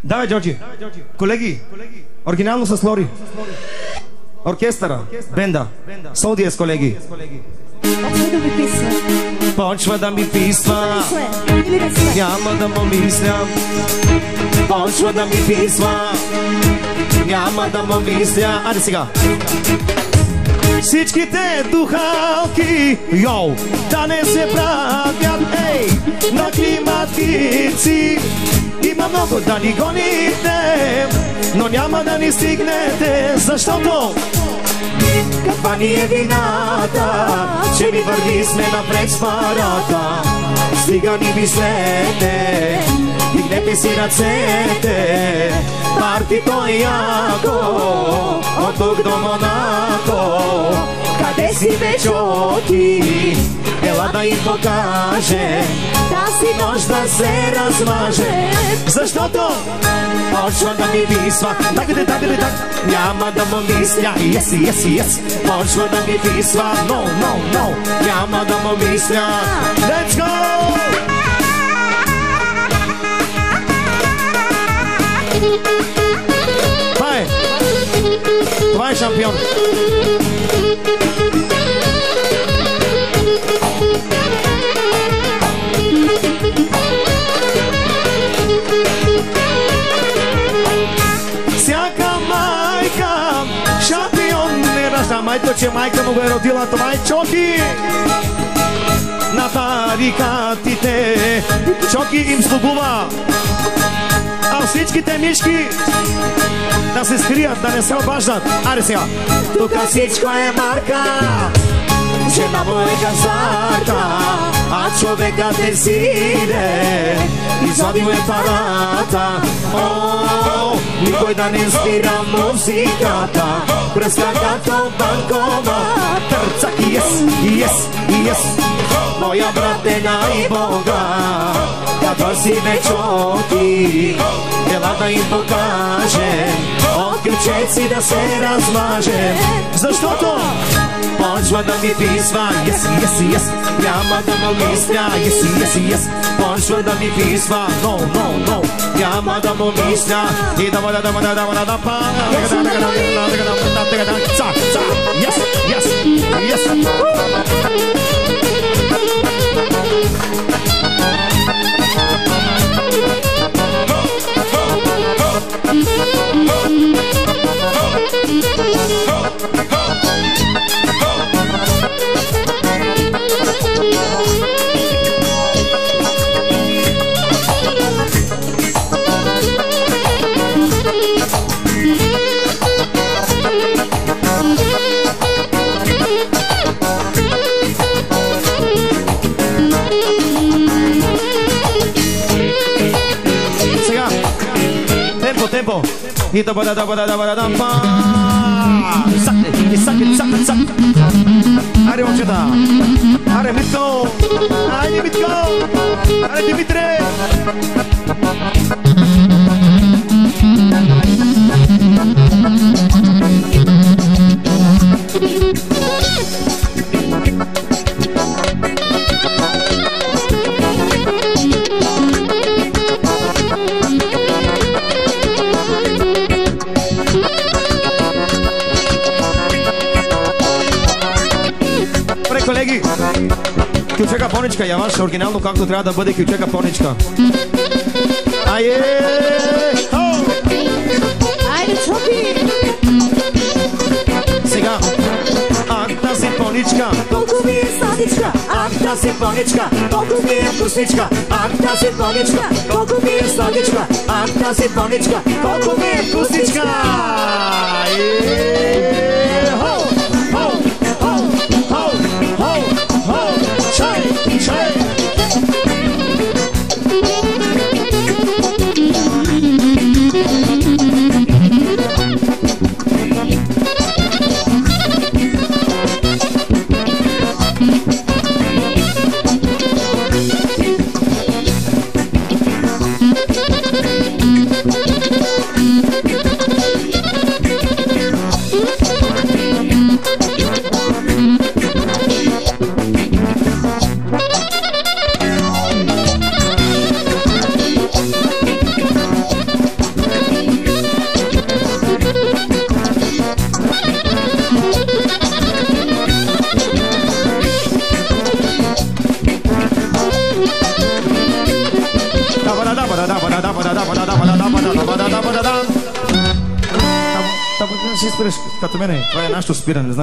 Давай, Джорджи. Колеги, оригинално с Лори. Оркестъра, бенда, Солдиес, колеги. Почва да ми писва, няма да му мисля. Почва да ми писва, няма да му мисля. Айде сега. Всичките духалки, йоу, да не се правят, ей, на климатици. Има много да ни гоните, но няма да ни стигнете, защото каква ни е вината, че ни върви сме напред с парата. Стига ни мислете, дигнете си ръцете, партито е яко, от тук до Монако. Къде си вечоти, ела да им покаже, тази нощ да се размаже. Защото почва да ми писва, так, няма да му мисля, yes. Почва да ми писва, no, няма да му мисля. Let's go! Това е шампион. Всяка майка шампион не ражда. Майто, че майка му го е родила, това е Чоки. На барикатите Чоки им слугува, а всичките мишки да се скрият, да не се обаждат. Аре сега. Тука всичко е марка, жена му е хазарта, а човекът е сире, извадил е парата. О, никой да не спира музиката, пръска като банкомат. Търцак, yes. Моя брат е най-бога, като си вечоти, ела да им покаже, от ключеци да се размаже. Защото почва да ми писва, yes, няма да му мисля, yes. Почва да ми писва, no, няма да му мисля. И да па, yes. Tempo. И да бъда па. Сак. Аре, момчета. Аре, Митко. Айде, Митко. Аре, Димитре. Колеги, кючека поничка, яваш оригинално както трябва да бъде кючека поничка. Айде! Айде, Чоки! Сега. Ах, тази поничка, колко ми е сладичка. Ах, тази поничка, колко ми е вкусничка. Ах, тази поничка, колко ми е сладичка. Ах, тази поничка, колко ми е вкусничка. че спираш като мене. Това е нашето спиране,